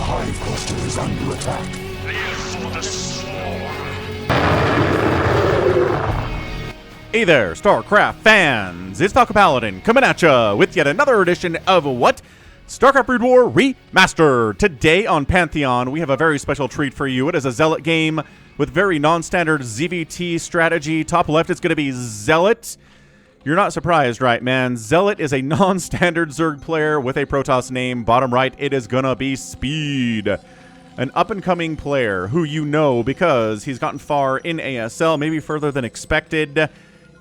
hive cluster is under attack. Live for the swarm. Hey there, StarCraft fans! It's Falcon Paladin coming at ya with yet another edition of what? StarCraft Brood War Remastered! Today on Pantheon, we have a very special treat for you. It is a ZeLoT game with very non-standard ZVT strategy. Top left, it's going to be ZeLoT. You're not surprised, right, man? ZeLoT is a non-standard Zerg player with a Protoss name. Bottom right, it is going to be Speed. An up-and-coming player who you know because he's gotten far in ASL, maybe further than expected.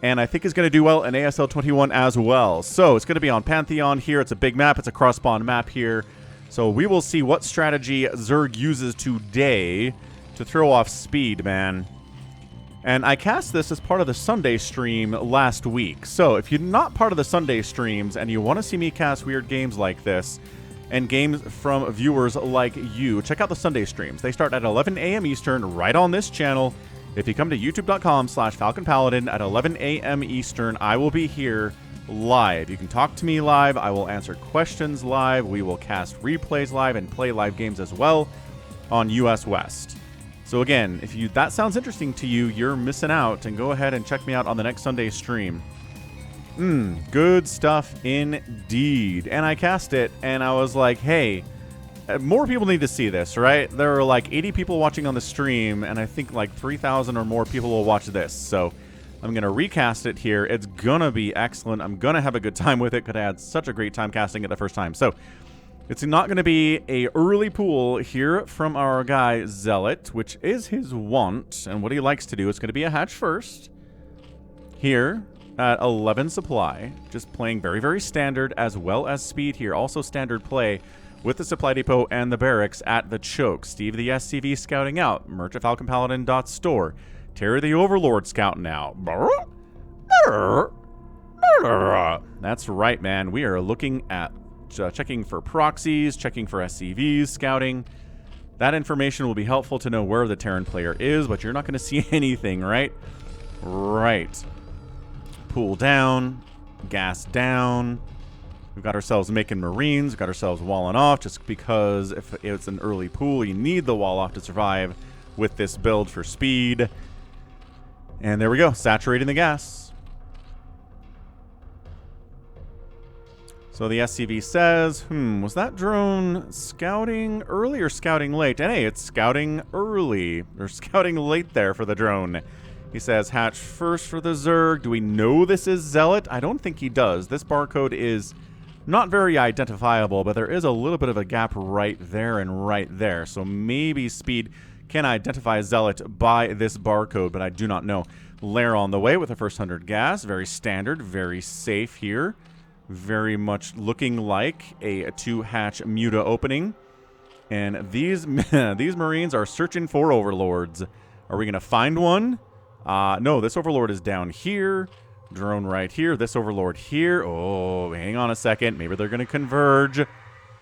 And I think he's going to do well in ASL 21 as well. So it's going to be on Pantheon here. It's a big map. It's a cross-spawn map here. So we will see what strategy Zerg uses today to throw off Speed, man. And I cast this as part of the Sunday stream last week. So if you're not part of the Sunday streams and you want to see me cast weird games like this and games from viewers like you, check out the Sunday streams. They start at 11 a.m. Eastern right on this channel. If you come to youtube.com/FalconPaladin at 11 a.m. Eastern, I will be here live. You can talk to me live. I will answer questions live. We will cast replays live and play live games as well on US West. So again, if that sounds interesting to you, you're missing out, and go ahead and check me out on the next Sunday stream. Good stuff indeed. And I cast it, and I was like, hey, more people need to see this, right? There are like 80 people watching on the stream, and I think like 3,000 or more people will watch this. So I'm going to recast it here. It's going to be excellent. I'm going to have a good time with it because I had such a great time casting it the first time. So it's not going to be a early pool here from our guy ZeLoT, which is his want, and what he likes to do. It's going to be a hatch first here at 11 supply. Just playing very, very standard as well as Speed here. Also standard play with the supply depot and the barracks at the choke. Steve the SCV scouting out. Merch at FalconPaladin.store. Terry the Overlord scouting out. That's right, man. We are looking at checking for proxies, checking for SCVs, scouting. That information will be helpful to know where the Terran player is, but you're not going to see anything, right? Right. Pool down. Gas down. We've got ourselves making Marines. We've got ourselves walling off just because if it's an early pool, you need the wall off to survive with this build for Speed. And there we go. Saturating the gas. So the SCV says, was that drone scouting early or scouting late? And hey, it's scouting early. Or scouting late there for the drone. He says, hatch first for the Zerg. Do we know this is ZeLoT? I don't think he does. This barcode is not very identifiable, but there is a little bit of a gap right there and right there. So maybe Speed can identify ZeLoT by this barcode, but I do not know. Lair on the way with the first 100 gas. Very standard, very safe here. Very much looking like a 2-hatch Muta opening. And these Marines are searching for Overlords. Are we going to find one? No, this Overlord is down here. Drone right here. This Overlord here. Oh, hang on a second. Maybe they're going to converge.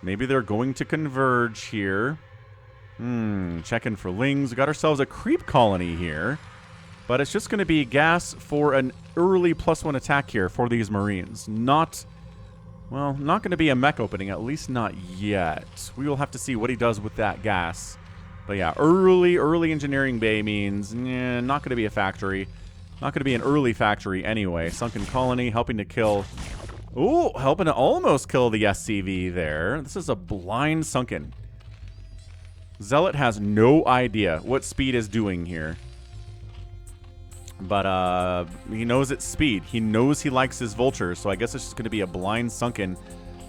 Maybe they're going to converge here. Checking for lings. We got ourselves a creep colony here. But it's just going to be gas for an early +1 attack here for these Marines. Not going to be a mech opening. At least not yet. We will have to see what he does with that gas. But yeah, early engineering bay means not going to be a factory. Not going to be an early factory anyway. Sunken colony, helping to kill... Ooh, helping to almost kill the SCV there. This is a blind sunken. ZeLoT has no idea what Speed is doing here. But he knows it's Speed. He knows he likes his vultures, so I guess it's just going to be a blind sunken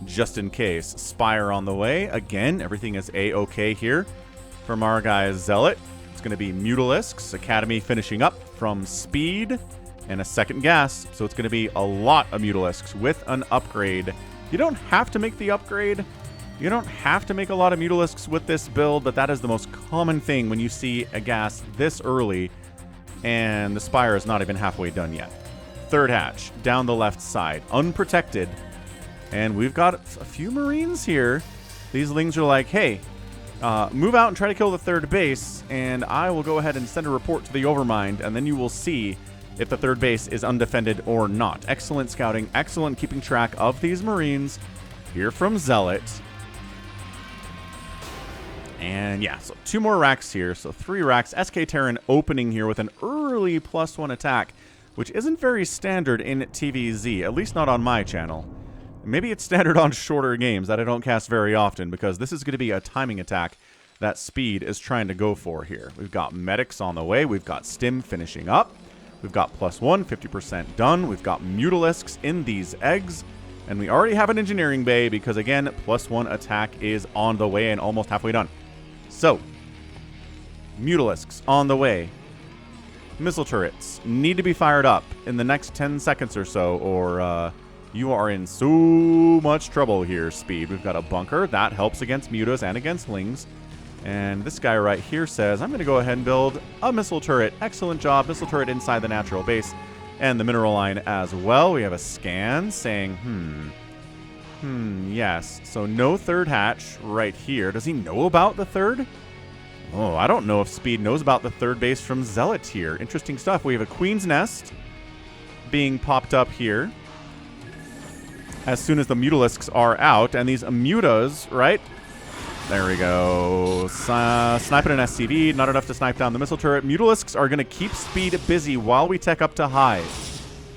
just in case. Spire on the way. Again, everything is A-OK here from our guy ZeLoT. It's going to be Mutalisks, Academy finishing up from Speed, and a second gas. So it's going to be a lot of Mutalisks with an upgrade. You don't have to make the upgrade. You don't have to make a lot of Mutalisks with this build, but that is the most common thing when you see a gas this early, and the Spire is not even halfway done yet. Third hatch, down the left side, unprotected. And we've got a few Marines here. These lings are like, hey, move out and try to kill the third base, and I will go ahead and send a report to the Overmind, and then you will see if the third base is undefended or not. Excellent scouting, excellent keeping track of these Marines here from ZeLoT. And yeah, so 2 more racks here. So 3 racks. SK Terran opening here with an early +1 attack, which isn't very standard in TVZ, at least not on my channel. Maybe it's standard on shorter games that I don't cast very often, because this is going to be a timing attack that Speed is trying to go for here. We've got Medics on the way. We've got Stim finishing up. We've got +1, 50% done. We've got Mutalisks in these eggs. And we already have an Engineering Bay because, again, +1 attack is on the way and almost halfway done. So, Mutalisks on the way. Missile turrets need to be fired up in the next 10 seconds or so, or you are in so much trouble here, Speed. We've got a bunker. That helps against mutas and against lings. And this guy right here says, I'm going to go ahead and build a missile turret. Excellent job. Missile turret inside the natural base and the mineral line as well. We have a scan saying, yes. So no third hatch right here. Does he know about the third? Oh, I don't know if Speed knows about the third base from ZeLoT here. Interesting stuff. We have a Queen's Nest being popped up here as soon as the Mutalisks are out. And these mutas, right? There we go. Sniping an SCV. Not enough to snipe down the missile turret. Mutalisks are going to keep Speed busy while we tech up to high.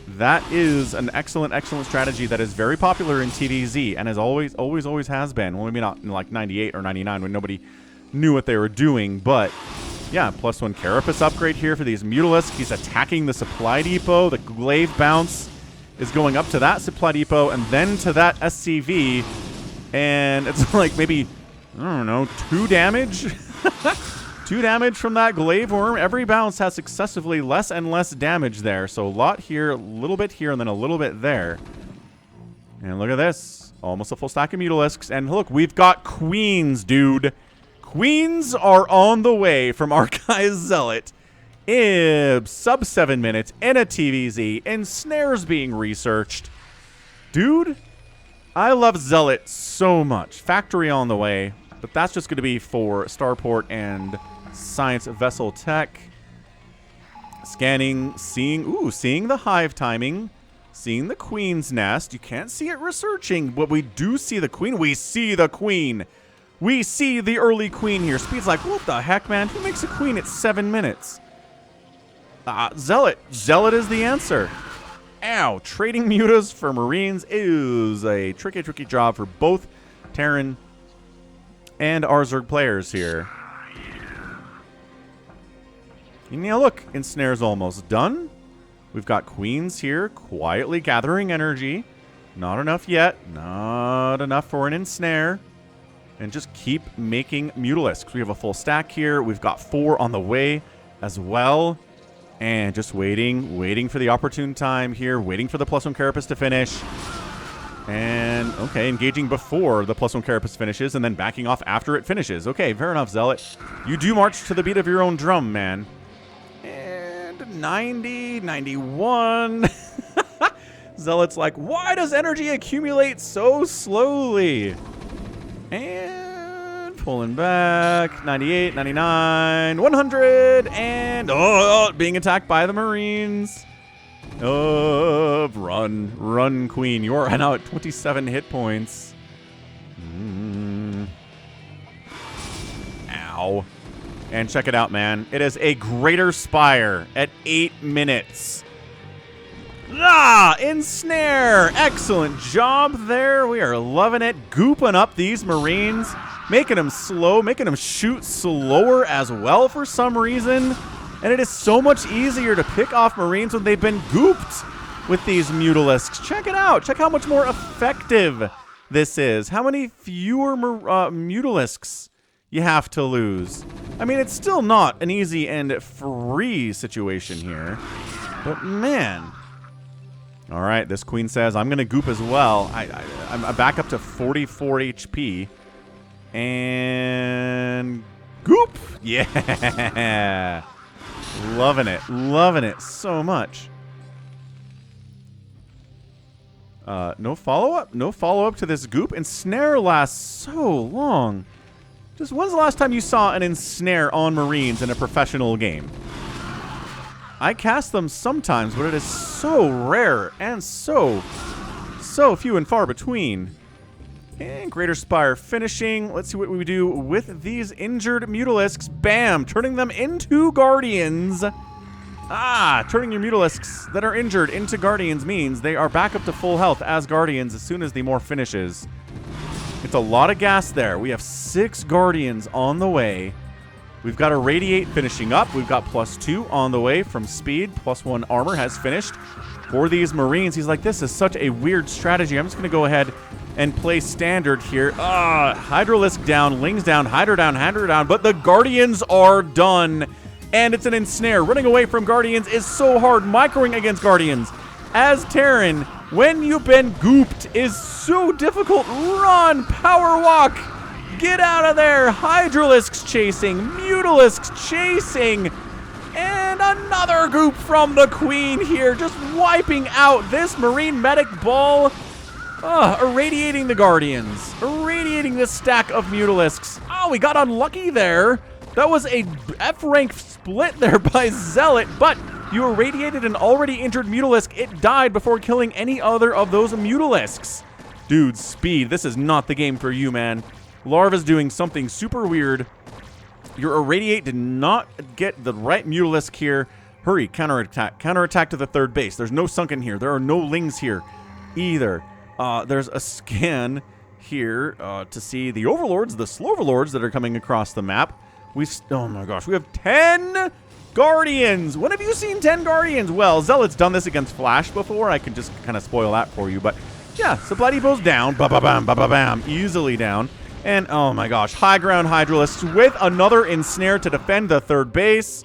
That is an excellent, excellent strategy that is very popular in TVZ and has always has been. Well, maybe not in like 98 or 99 when nobody knew what they were doing, but yeah, +1 Carapace upgrade here for these Mutalisks. He's attacking the supply depot. The glaive bounce is going up to that supply depot and then to that SCV, and it's like maybe, I don't know, 2 damage? 2 damage from that glaive worm. Every bounce has successively less and less damage there. So a lot here, a little bit here, and then a little bit there. And look at this. Almost a full stack of Mutalisks. And look, we've got queens, dude. Queens are on the way from our guy ZeLoT. In sub 7 minutes in a TVZ. And snares being researched. Dude, I love ZeLoT so much. Factory on the way. But that's just going to be for Starport and Science Vessel Tech. Scanning, seeing the hive timing. Seeing the Queen's Nest. You can't see it researching, but we do see the Queen. We see the Queen. We see the early Queen here. Speed's like, what the heck, man? Who makes a Queen at 7 minutes? ZeLoT. ZeLoT is the answer. Ow. Trading mutas for Marines is a tricky, tricky job for both Terran and our Zerg players here. And yeah, look, Ensnare's almost done. We've got Queens here quietly gathering energy. Not enough yet. Not enough for an Ensnare. And just keep making Mutalisks. We have a full stack here. We've got 4 on the way as well. And just waiting for the opportune time here. Waiting for the +1 Carapace to finish. And, okay, engaging before the +1 Carapace finishes and then backing off after it finishes. Okay, fair enough, ZeLoT. You do march to the beat of your own drum, man. And 90, 91. ZeLoT's like, why does energy accumulate so slowly? And pulling back. 98, 99, 100. And, being attacked by the Marines. Run, Queen. You're now at 27 hit points. Ow. And check it out, man. It is a Greater Spire at 8 minutes. Ensnare. Excellent job there. We are loving it. Gooping up these Marines. Making them slow. Making them shoot slower as well for some reason. And it is so much easier to pick off Marines when they've been gooped with these Mutalisks. Check it out. Check how much more effective this is. How many fewer Mutalisks you have to lose. I mean, it's still not an easy and free situation here. But, man. All right, this Queen says, I'm going to goop as well. I'm back up to 44 HP. And goop. Yeah. Loving it so much. No follow-up to this goop. Ensnare lasts so long. Just when's the last time you saw an Ensnare on Marines in a professional game? I cast them sometimes, but it is so rare and so few and far between. And Greater Spire finishing. Let's see what we do with these injured Mutalisks. Bam! Turning them into Guardians. Turning your Mutalisks that are injured into Guardians means they are back up to full health as Guardians as soon as the morph finishes. It's a lot of gas there. We have 6 Guardians on the way. We've got a Radiate finishing up. We've got +2 on the way from speed. +1 armor has finished. For these Marines, he's like, this is such a weird strategy. I'm just going to go ahead and play standard here. Hydralisk down, Lings down, Hydra down, but the Guardians are done. And it's an ensnare. Running away from Guardians is so hard. Microing against Guardians as Terran, when you've been gooped, is so difficult. Run, power walk, get out of there. Hydralisks chasing, Mutalisks chasing, and another goop from the Queen here, just wiping out this Marine medic ball. Irradiating the Guardians, irradiating this stack of Mutalisks. We got unlucky there. That was a F-rank split there by ZeLoT, but you irradiated an already injured Mutalisk. It died before killing any other of those Mutalisks. Dude, speed. This is not the game for you, man. Larva's doing something super weird. Your irradiate did not get the right Mutalisk here. Hurry, counterattack. Counterattack to the third base. There's no sunken here. There are no Lings here either. There's a scan here to see the Overlords, the Sloverlords that are coming across the map. Oh my gosh, we have 10 Guardians. When have you seen 10 Guardians? Well, ZeLoT's done this against Flash before. I can just kind of spoil that for you. But yeah, Supply Depot's down. Ba-ba-bam, ba-ba-bam. Easily down. And oh my gosh, high ground Hydralisk with another ensnare to defend the third base.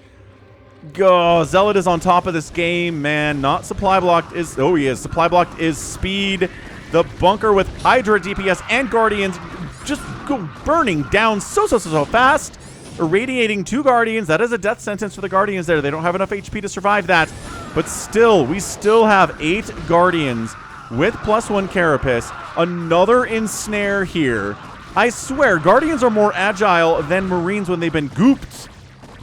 Go, ZeLoT is on top of this game, man. Not supply blocked is... Oh, he is. Supply blocked is speed. The bunker with Hydra DPS and Guardians just go burning down so fast. Irradiating 2 Guardians. That is a death sentence for the Guardians there. They don't have enough HP to survive that. But still, we still have 8 Guardians with +1 Carapace. Another ensnare here. I swear, Guardians are more agile than Marines when they've been gooped.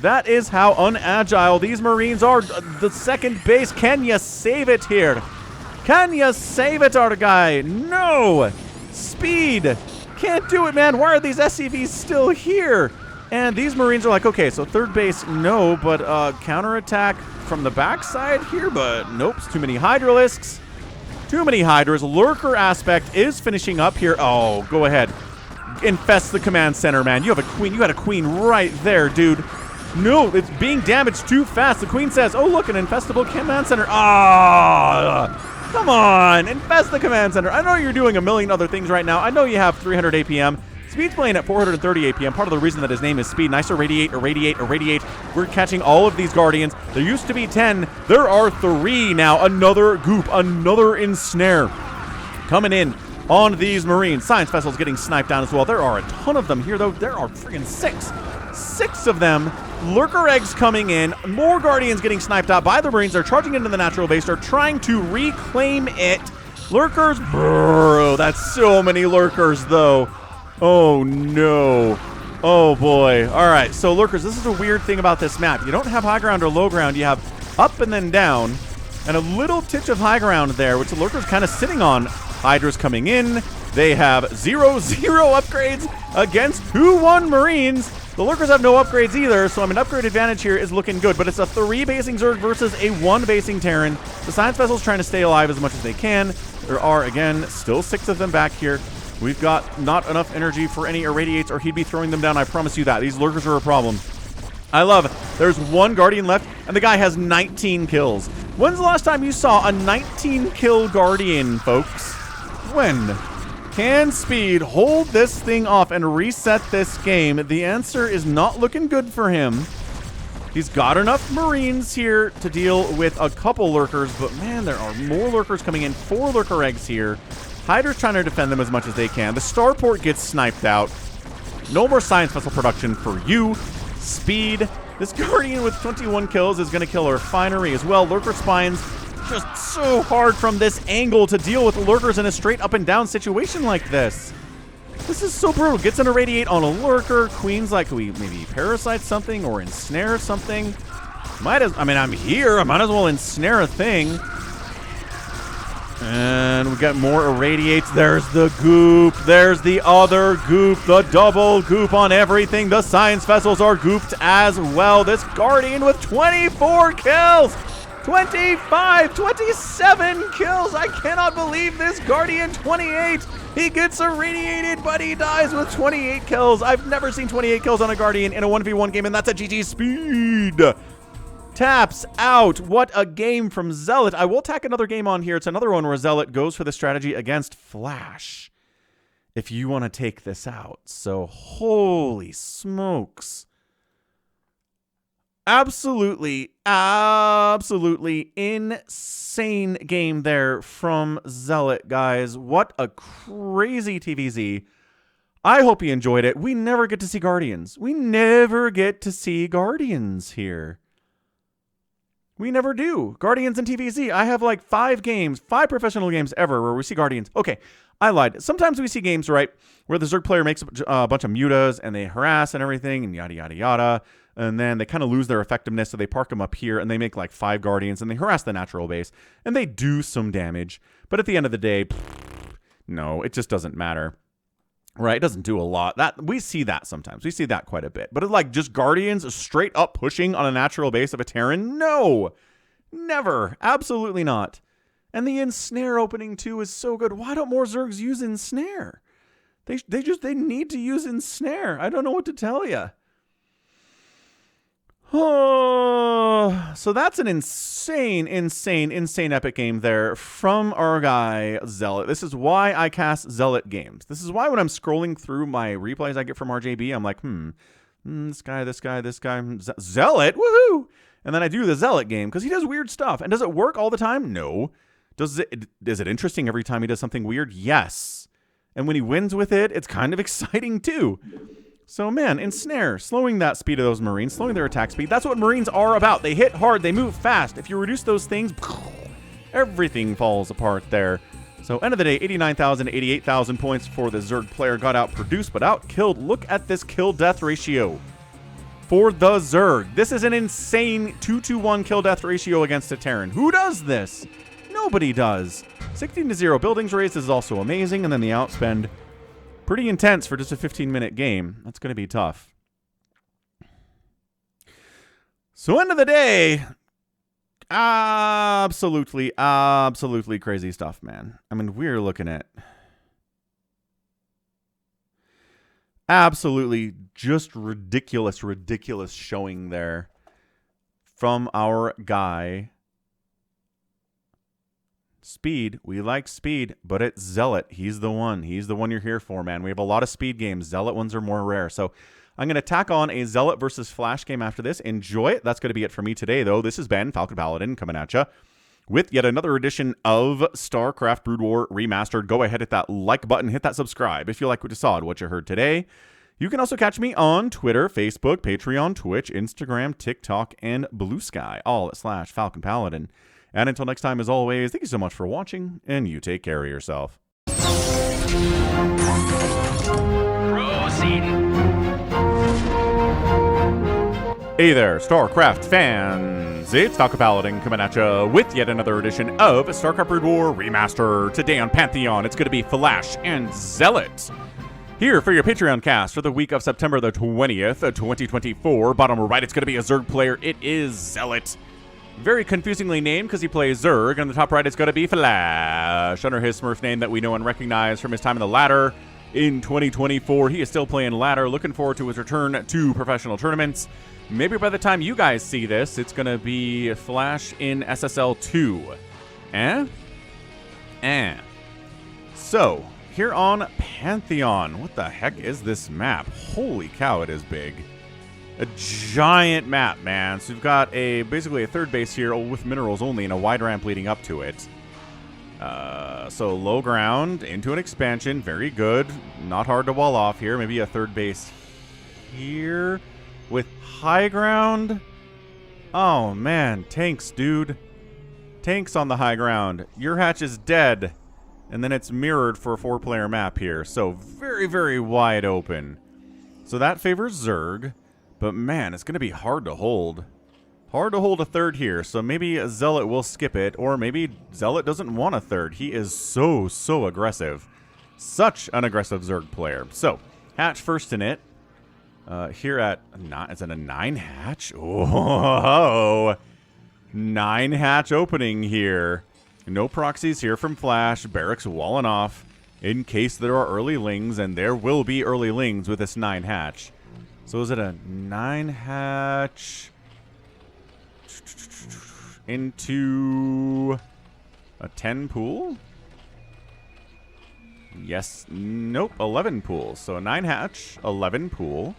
That is how unagile these Marines are. The second base, can you save it here? Can you save it, our guy? No! Speed! Can't do it, man. Why are these SCVs still here? And these Marines are like, okay, so third base, no, but counterattack from the backside here, but nope, too many Hydralisks. Too many Hydras. Lurker aspect is finishing up here. Oh, go ahead. Infest the command center, man. You have a Queen. You had a Queen right there, dude. No, it's being damaged too fast. The Queen says, oh, look, an infestable command center. Come on, infest the command center. I know you're doing a million other things right now. I know you have 300 APM. Speed's playing at 430 APM. Part of the reason that his name is Speed. Nice irradiate. We're catching all of these Guardians. There used to be 10. There are 3 now. Another goop. Another ensnare. Coming in on these Marines. Science vessels getting sniped down as well. There are a ton of them here, though. There are friggin' 6. 6 of them. Lurker eggs coming in. More Guardians getting sniped out by the Marines. They're charging into the natural base. They're trying to reclaim it. Lurkers. Bro, that's so many Lurkers, though. Oh, no. Oh, boy. All right, so Lurkers, this is a weird thing about this map. You don't have high ground or low ground. You have up and then down, and a little titch of high ground there, which the Lurker's kind of sitting on. Hydra's coming in. They have 0-0 upgrades against 2-1 Marines. The Lurkers have no upgrades either, so an upgrade advantage here is looking good, but it's a 3-basing Zerg versus a 1-basing Terran. The Science Vessel's trying to stay alive as much as they can. There are, again, still 6 of them back here. We've got not enough energy for any irradiates, or he'd be throwing them down. I promise you that. These Lurkers are a problem. I love it. There's 1 Guardian left, and the guy has 19 kills. When's the last time you saw a 19-kill Guardian, folks? When? Can Speed hold this thing off and reset this game? The answer is not looking good for him. He's got enough Marines here to deal with a couple Lurkers, but man, there are more Lurkers coming in. 4 Lurker eggs here. Hydra's trying to defend them as much as they can. The starport gets sniped out. No more Science Vessel production for you. Speed. This Guardian with 21 kills is going to kill a refinery as well. Lurker spines. Just so hard from this angle to deal with Lurkers in a straight up and down situation like this. This is so brutal. Gets an irradiate on a Lurker. Queen's like, can we maybe parasite something or ensnare something? I'm here. I might as well ensnare a thing. And we get more irradiates. There's the goop. There's the other goop. The double goop on everything. The science vessels are gooped as well. This Guardian with 24 kills. 25, 27 kills. I cannot believe this Guardian 28. He gets irradiated, but he dies with 28 kills. I've never seen 28 kills on a Guardian in a 1v1 game, and that's a GG speed. Taps out. What a game from ZeLoT. I will tack another game on here. It's another one where ZeLoT goes for the strategy against Flash, if you want to take this out. So, holy smokes. Absolutely insane game there from ZeLoT, guys. What a crazy TVZ. I hope you enjoyed it. We never get to see Guardians. We never get to see Guardians here. We never do. Guardians and TVZ. I have like 5 professional games ever where we see Guardians. Okay, I lied. Sometimes we see games, right, where the Zerg player makes a bunch of mutas and they harass and everything and yada, yada, yada. And then they kind of lose their effectiveness, so they park them up here and they make like 5 Guardians and they harass the natural base. And they do some damage. But at the end of the day, no, it just doesn't matter. Right, it doesn't do a lot. We see that sometimes. We see that quite a bit. But it's like just Guardians straight up pushing on a natural base of a Terran? No, never. Absolutely not. And the Ensnare opening too is so good. Why don't more Zergs use Ensnare? They need to use Ensnare. I don't know what to tell you. Oh, so that's an insane epic game there from our guy ZeLoT. This is why I cast ZeLoT games. This is why when I'm scrolling through my replays I get from RJB, I'm like, this guy, ZeLoT, woohoo! And then I do the ZeLoT game because he does weird stuff. And does it work all the time? No. Is it interesting every time he does something weird? Yes. And when he wins with it, it's kind of exciting too. So, man, Ensnare, slowing that speed of those Marines, slowing their attack speed, that's what Marines are about. They hit hard, they move fast. If you reduce those things, everything falls apart there. So, end of the day, 89,000, 88,000 points for the Zerg player. Got out-produced, but out-killed. Look at this kill-death ratio for the Zerg. This is an insane 2-to-1 kill-death ratio against a Terran. Who does this? Nobody does. 16-0 buildings raised is also amazing, and then the outspend. Pretty intense for just a 15-minute game. That's going to be tough. So, end of the day, absolutely crazy stuff, man. I mean, we're looking at absolutely just ridiculous showing there from our guy. Speed. We like speed, but it's ZeLoT. He's the one. He's the one you're here for, man. We have a lot of speed games. ZeLoT ones are more rare. So I'm going to tack on a ZeLoT versus Flash game after this. Enjoy it. That's going to be it for me today, though. This has been Falcon Paladin coming at you with yet another edition of StarCraft Brood War Remastered. Go ahead, hit that like button, hit that subscribe if you like what you saw and what you heard today. You can also catch me on Twitter, Facebook, Patreon, Twitch, Instagram, TikTok, and Blue Sky, all at /Falcon Paladin. And until next time, as always, thank you so much for watching, and you take care of yourself. Proceeding. Hey there, StarCraft fans! It's Falcon Paladin coming at you with yet another edition of StarCraft Brood War Remastered. Today on Pantheon, it's going to be Flash and ZeLoT. Here for your Patreon cast for the week of September the 20th, 2024. Bottom right, it's going to be a Zerg player. It is ZeLoT. Very confusingly named because he plays Zerg. On the top right, it's going to be Flash, under his Smurf name that we know and recognize from his time in the ladder in 2024. He is still playing ladder. Looking forward to his return to professional tournaments. Maybe by the time you guys see this, it's going to be Flash in SSL 2. So, here on Pantheon, what the heck is this map? Holy cow, it is big. A giant map, man. So we've got basically a third base here with minerals only and a wide ramp leading up to it. So low ground into an expansion. Very good. Not hard to wall off here. Maybe a third base here with high ground. Oh, man. Tanks, dude. Tanks on the high ground. Your hatch is dead. And then it's mirrored for a 4-player map here. So very, very wide open. So that favors Zerg. But, man, it's going to be hard to hold. Hard to hold a third here, so maybe ZeLoT will skip it, or maybe ZeLoT doesn't want a third. He is so aggressive. Such an aggressive Zerg player. So, hatch first in it. Here at, is it a 9 hatch? Oh, 9 hatch opening here. No proxies here from Flash. Barracks walling off in case there are early lings, and there will be early lings with this 9 hatch. So is it a 9 hatch into a 10 pool? Yes. Nope. 11 pool. So a 9 hatch, 11 pool.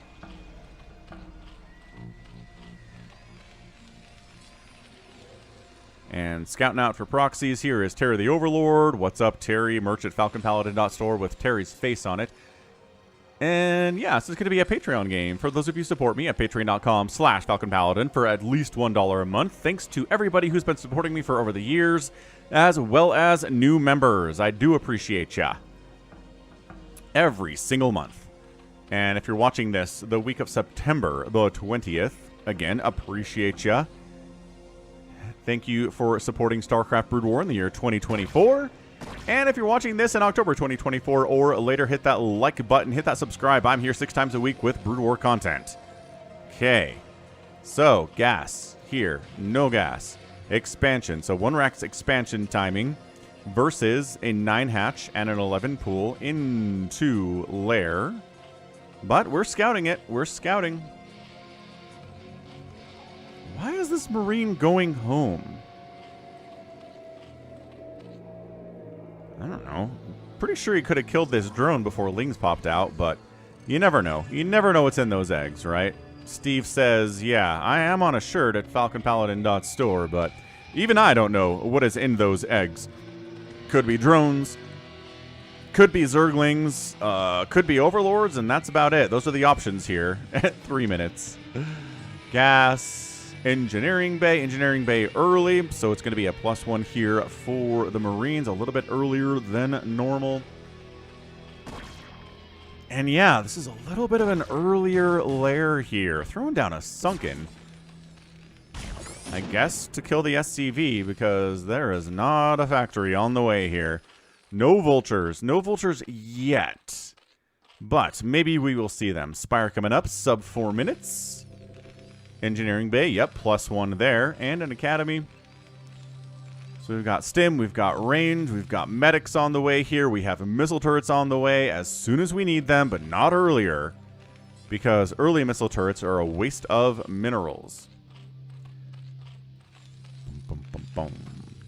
And scouting out for proxies here is Terry the Overlord. What's up, Terry? Merch at falconpaladin.store with Terry's face on it. And yeah, this is going to be a Patreon game for those of you who support me at patreon.com/falconpaladin for at least $1 a month. Thanks to everybody who's been supporting me for over the years, as well as new members. I do appreciate ya. Every single month. And if you're watching this the week of September the 20th, again, appreciate ya. Thank you for supporting StarCraft Brood War in the year 2024. And if you're watching this in October 2024 or later, hit that like button, hit that subscribe. I'm here 6 times a week with Brood War content. Okay. So, gas. Here. No gas. Expansion. So, 1 rack's expansion timing versus a 9 hatch and an 11 pool into lair. But we're scouting it. We're scouting. Why is this Marine going home? I don't know. Pretty sure he could have killed this drone before lings popped out, but you never know. You never know what's in those eggs, right? Steve says, yeah, I am on a shirt at falconpaladin.store, but even I don't know what is in those eggs. Could be drones, could be Zerglings, could be Overlords, and that's about it. Those are the options here at 3 minutes. Gas. Engineering Bay early, so it's going to be a +1 here for the Marines, a little bit earlier than normal. And yeah, this is a little bit of an earlier lair here. Throwing down a Sunken, I guess, to kill the SCV, because there is not a factory on the way here. No vultures. No vultures yet. But maybe we will see them. Spire coming up, sub 4 minutes. Engineering Bay, yep, +1 there, and an Academy. So we've got Stim, we've got range, we've got medics on the way here, we have missile turrets on the way as soon as we need them, but not earlier, because early missile turrets are a waste of minerals. Boom, boom, boom, boom.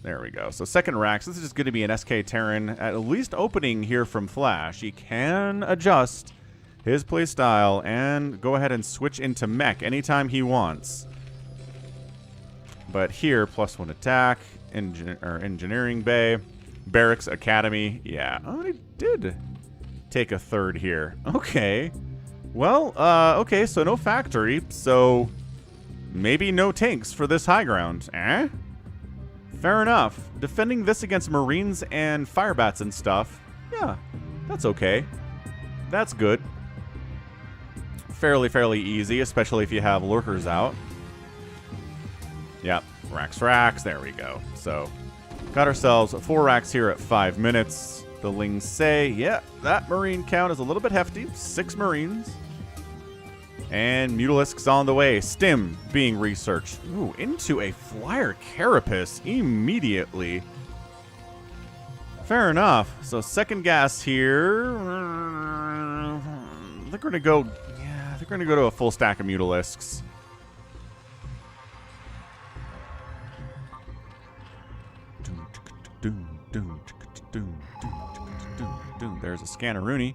There we go. So second racks, this is just going to be an SK Terran, at least opening here from Flash. He can adjust his playstyle and go ahead and switch into mech anytime he wants. But here, +1 attack, Engineering Bay, Barracks, Academy. Yeah, oh, he did take a third here. Okay. Well, okay, so no factory, so maybe no tanks for this high ground. Eh? Fair enough. Defending this against Marines and Firebats and stuff, yeah, that's okay. That's good. Fairly easy, especially if you have lurkers out. Yep, racks, there we go. So, got ourselves 4 racks here at 5 minutes. The lings say, yeah, that Marine count is a little bit hefty. 6 Marines. And Mutalisks on the way. Stim being researched. Ooh, into a Flyer Carapace immediately. Fair enough. So, second gas here. I think we're going to go... We're going to go to a full stack of Mutalisks. There's a Scanneroonie. We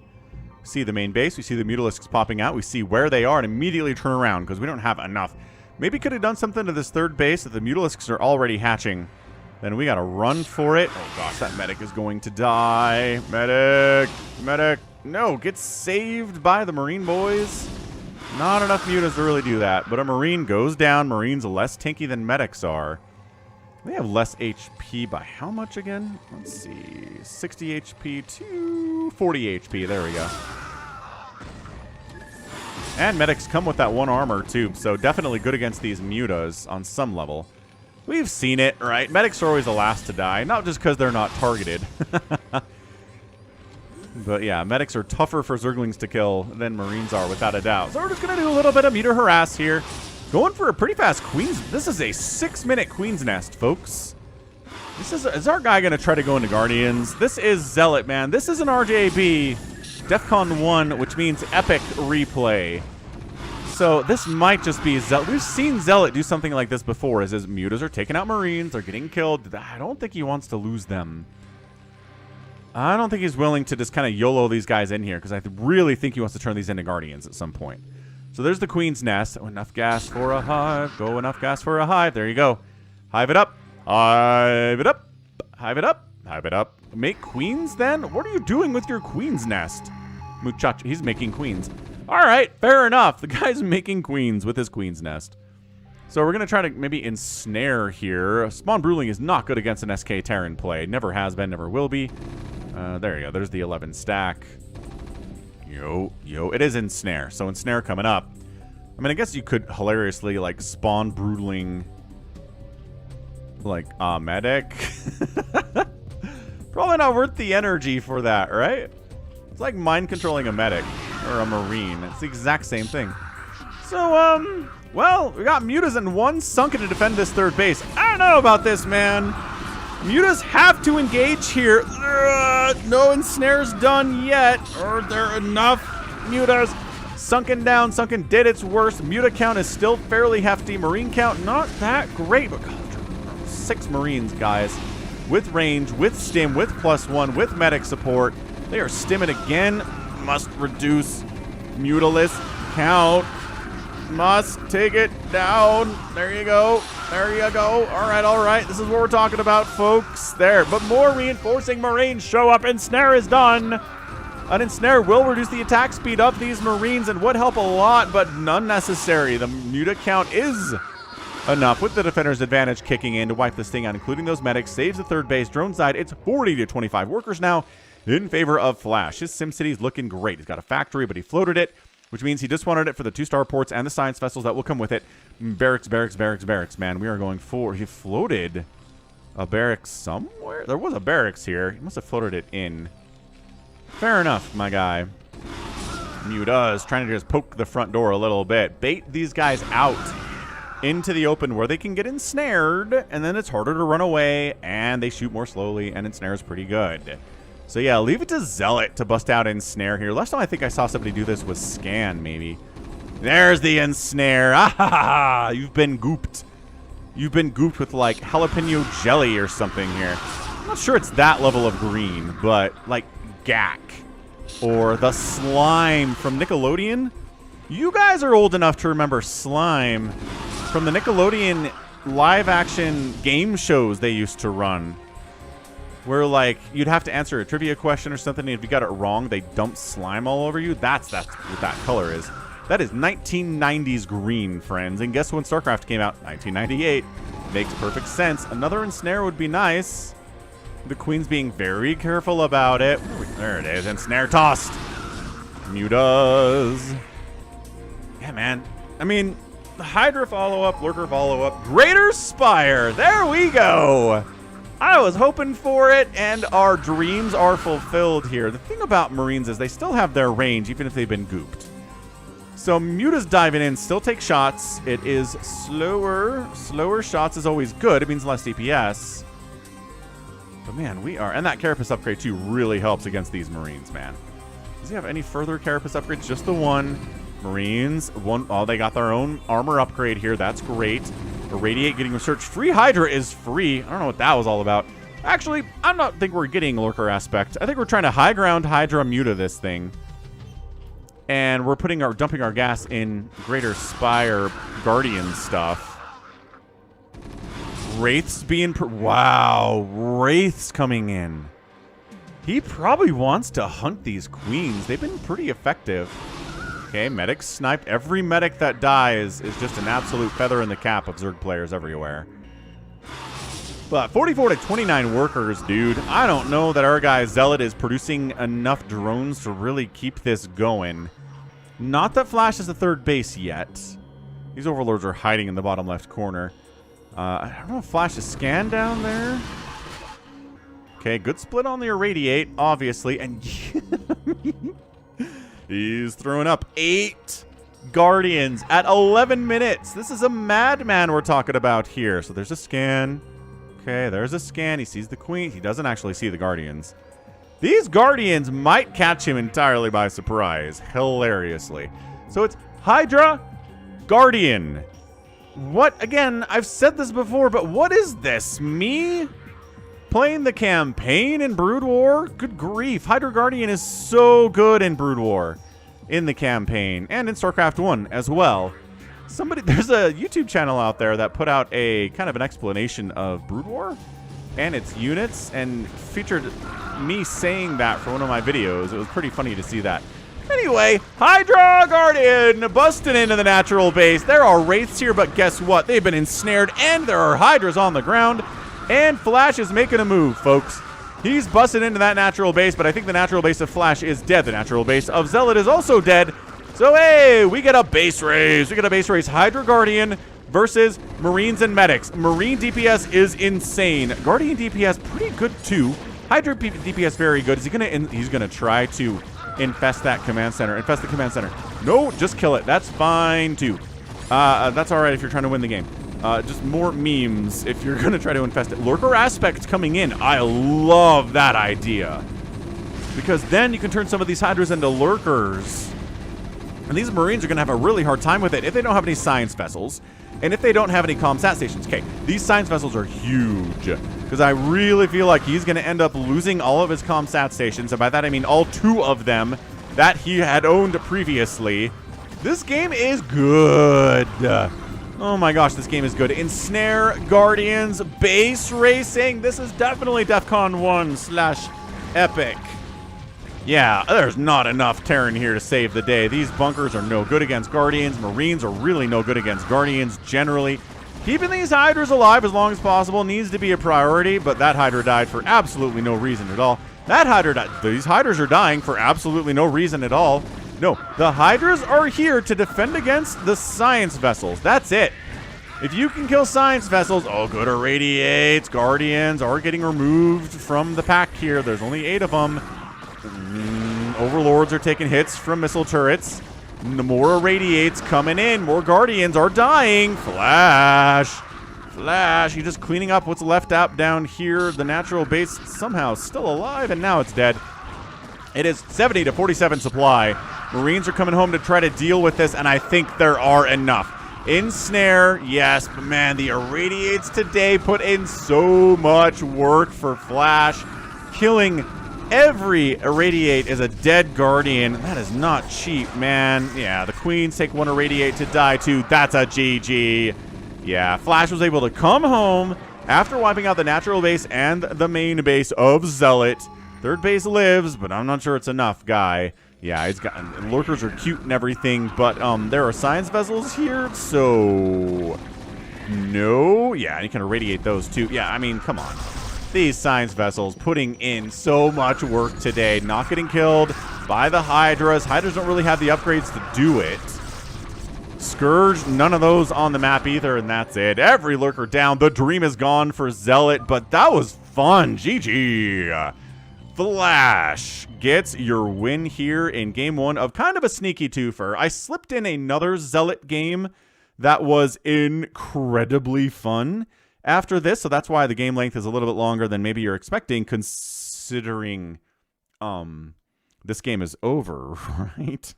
see the main base. We see the Mutalisks popping out. We see where they are and immediately turn around because we don't have enough. Maybe could have done something to this third base if the Mutalisks are already hatching. Then we got to run for it. Oh gosh, that medic is going to die. Medic. No, gets saved by the Marine boys. Not enough mutas to really do that, but a Marine goes down. Marines less tanky than medics are. They have less HP by how much again? Let's see. 60 HP to 40 HP. There we go. And medics come with that 1 armor, too, so definitely good against these mutas on some level. We've seen it, right? Medics are always the last to die, not just because they're not targeted. But yeah, medics are tougher for Zerglings to kill than Marines are, without a doubt. So we're just going to do a little bit of muta harass here. Going for a pretty fast Queen's... This is a 6-minute Queen's Nest, folks. Is our guy going to try to go into Guardians? This is ZeLoT, man. This is an RJB DEFCON 1, which means epic replay. So this might just be ZeLoT. We've seen ZeLoT do something like this before. As his mutas are taking out Marines, they're getting killed. I don't think he wants to lose them. I don't think he's willing to just kind of YOLO these guys in here, because I really think he wants to turn these into Guardians at some point. So there's the Queen's Nest. Oh, enough gas for a hive. Go enough gas for a hive. There you go. Hive it up. Hive it up. Hive it up. Hive it up. Make queens then? What are you doing with your Queen's Nest? Muchacho. He's making queens. All right. Fair enough. The guy's making queens with his Queen's Nest. So we're going to try to maybe ensnare here. Spawn Bruling is not good against an SK Terran play. Never has been, never will be. There you go. There's the 11 stack. Yo. It is ensnare. So ensnare coming up. I mean, I guess you could hilariously, like, Spawn Bruling, like, a medic. Probably not worth the energy for that, right? It's like mind controlling a medic or a Marine. It's the exact same thing. So, well, we got mutas and 1 sunken to defend this 3rd base. I don't know about this, man. Mutas have to engage here. No ensnares done yet. Are there enough mutas? Sunken down. Sunken did its worst. Muta count is still fairly hefty. Marine count, not that great. But God, 6 Marines, guys. With range, with stim, with +1, with medic support. They are stimming again. Must reduce mutalist count. Must take it down. There you go. There you go. All right. This is what we're talking about, folks. There. But more reinforcing Marines show up. Ensnare is done. An ensnare will reduce the attack speed of these Marines and would help a lot, but unnecessary. The muta count is enough with the defender's advantage kicking in to wipe this thing out, including those medics. Saves the 3rd base. Drone side, it's 40 to 25 workers now in favor of Flash. His SimCity's looking great. He's got a factory, but he floated it, which means he just wanted it for the 2-star ports and the science vessels that will come with it. Barracks, man. We are going for... He floated a barracks somewhere? There was a barracks here. He must have floated it in. Fair enough, my guy. Mutas trying to just poke the front door a little bit. Bait these guys out into the open where they can get ensnared, and then it's harder to run away, and they shoot more slowly, and ensnare's pretty good. So yeah, leave it to ZeLoT to bust out ensnare here. Last time I think I saw somebody do this was Scan, maybe. There's the ensnare. Ah, you've been gooped. You've been gooped with, like, jalapeno jelly or something here. I'm not sure it's that level of green, but, like, Gak or the slime from Nickelodeon. You guys are old enough to remember slime from the Nickelodeon live-action game shows they used to run, where, like, you'd have to answer a trivia question or something, and if you got it wrong, they dump slime all over you. That's what that color is. That is 1990s green, friends. And guess when StarCraft came out? 1998. Makes perfect sense. Another ensnare would be nice. The Queen's being very careful about it. There it is. Ensnare tossed. Mutas. Yeah, man. I mean, the Hydra follow-up, Lurker follow-up, Greater Spire. There we go. I was hoping for it, and our dreams are fulfilled here. The thing about Marines is they still have their range, even if they've been gooped. So Muta's diving in, still take shots. It is slower. Slower shots is always good. It means less DPS. But man, we are... And that Carapace upgrade, too, really helps against these Marines, man. Does he have any further Carapace upgrades? Just the one. Marines. One. Oh, they got their own armor upgrade here. That's great. Irradiate getting research. Free Hydra is free. I don't know what that was all about. Actually, I don't think we're getting Lurker aspect. I think we're trying to high ground Hydra Muta this thing. And we're dumping our gas in Greater Spire Guardian stuff. Wraith's being... Wow. Wraith's coming in. He probably wants to hunt these queens. They've been pretty effective. Okay, medics sniped. Every medic that dies is just an absolute feather in the cap of Zerg players everywhere. But 44 to 29 workers, dude. I don't know that our guy ZeLoT is producing enough drones to really keep this going. Not that Flash is the third base yet. These Overlords are hiding in the bottom left corner. I don't know if Flash is scanned down there. Okay, good split on the Irradiate, obviously. And he's throwing up 8 Guardians at 11 minutes. This is a madman we're talking about here. So there's a scan. Okay, there's a scan. He sees the Queen. He doesn't actually see the Guardians. These Guardians might catch him entirely by surprise, hilariously. So it's Hydra, Guardian. What, again, I've said this before, but what is this? Me playing the campaign in Brood War? Good grief. Hydra Guardian is so good in Brood War, in the campaign, and in StarCraft 1 as well. There's a YouTube channel out there that put out a kind of an explanation of Brood War and its units, and featured me saying that for one of my videos. It was pretty funny to see that. Anyway, Hydra Guardian busting into the natural base. There are Wraiths here, but guess what? They've been ensnared, and there are Hydras on the ground, and Flash is making a move, folks. He's busting into that natural base, but I think the natural base of Flash is dead. The natural base of ZeLoT is also dead. So, hey, we get a base race. We get a base race. Hydra Guardian versus Marines and Medics. Marine DPS is insane. Guardian DPS pretty good too. Hydra DPS very good. Is he gonna? He's gonna try to infest that command center. Infest the command center. No, just kill it. That's fine too. That's all right if you're trying to win the game. Just more memes if you're gonna try to infest it. Lurker aspect coming in. I love that idea, because then you can turn some of these Hydras into lurkers. And these Marines are going to have a really hard time with it if they don't have any science vessels, and if they don't have any ComSat stations. Okay, these science vessels are huge, because I really feel like he's going to end up losing all of his ComSat stations, and by that I mean all 2 of them that he had owned previously. This game is good. Oh my gosh, this game is good. Ensnare Guardians, base racing. This is definitely DEFCON 1/epic. Yeah, there's not enough Terran here to save the day. These bunkers are no good against Guardians. Marines are really no good against Guardians generally. Keeping these Hydras alive as long as possible needs to be a priority, but that Hydra died for absolutely no reason at all. These Hydras are dying for absolutely no reason at all. No, the Hydras are here to defend against the science vessels. That's it. If you can kill science vessels, oh, good Irradiates. Guardians are getting removed from the pack here. There's only 8 of them. Overlords are taking hits from missile turrets. More Irradiates coming in. More Guardians are dying. Flash. He's just cleaning up what's left out down here. The natural base somehow still alive, and now it's dead. It is 70 to 47 supply. Marines are coming home to try to deal with this, and I think there are enough. Ensnare, yes, but man, the Irradiates today put in so much work for Flash. Killing every Irradiate is a dead Guardian. That is not cheap, man. Yeah, the Queens take 1 Irradiate to die too. That's a GG. Yeah, Flash was able to come home after wiping out the natural base and the main base of ZeLoT. Third base lives, but I'm not sure it's enough, guy. Yeah, he's got lurkers are cute and everything, but there are science vessels here, so no. Yeah, and you can irradiate those too. Yeah, I mean, come on. These science vessels putting in so much work today, not getting killed by the Hydras. Hydras don't really have the upgrades to do it. Scourge, none of those on the map either, and that's it. Every lurker down. The dream is gone for ZeLoT, but that was fun. GG. Flash gets your win here in game 1 of kind of a sneaky twofer. I slipped in another ZeLoT game that was incredibly fun after this, so that's why the game length is a little bit longer than maybe you're expecting, considering this game is over, right?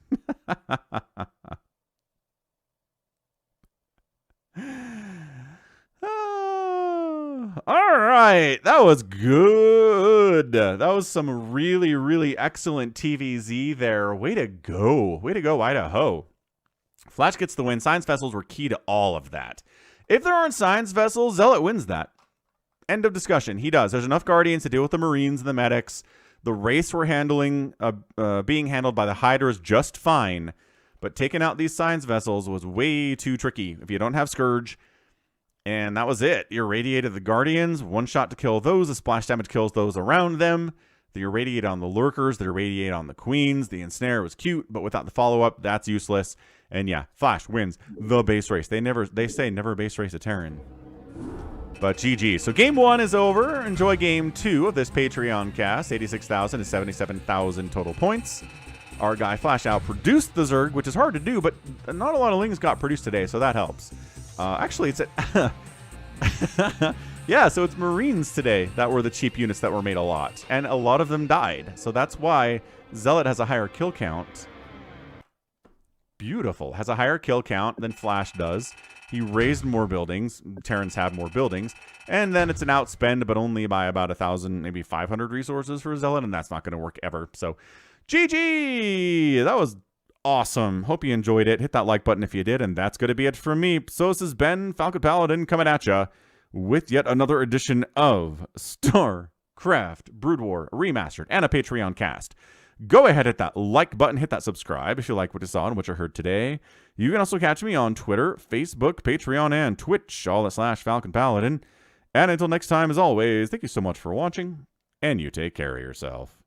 All right, that was good. That was some really, really excellent TVZ there. Way to go. Way to go, Idaho. Flash gets the win. Science vessels were key to all of that. If there aren't science vessels, ZeLoT wins that. End of discussion. He does. There's enough Guardians to deal with the Marines and the medics. The race we're handling, being handled by the Hydras just fine. But taking out these science vessels was way too tricky if you don't have Scourge. And that was it. You irradiated the Guardians. One shot to kill those. The splash damage kills those around them. They irradiate on the lurkers, they irradiate on the queens. The ensnare was cute, but without the follow-up, that's useless. And yeah, Flash wins the base race. They say never base race a Terran. But GG. So game 1 is over. Enjoy game 2 of this Patreon cast. 86,000 to 77,000 total points. Our guy Flash outproduced the Zerg, which is hard to do, but not a lot of Lings got produced today, so that helps. Actually, it's at... yeah, so it's Marines today that were the cheap units that were made a lot. And a lot of them died. So that's why ZeLoT has a higher kill count. Beautiful. Has a higher kill count than Flash does. He raised more buildings. Terrans have more buildings. And then it's an outspend, but only by about 1,000, maybe 500 resources for ZeLoT, and that's not going to work ever. So, GG! That was awesome. Hope you enjoyed it. Hit that like button if you did, and that's going to be it from me. So this has been Falcon Paladin coming at ya with yet another edition of StarCraft Brood War Remastered and a Patreon cast. Go ahead, hit that like button, hit that subscribe if you like what you saw and what you heard today. You can also catch me on Twitter, Facebook, Patreon, and Twitch, all at /Falcon Paladin. And until next time, as always, thank you so much for watching, and you take care of yourself.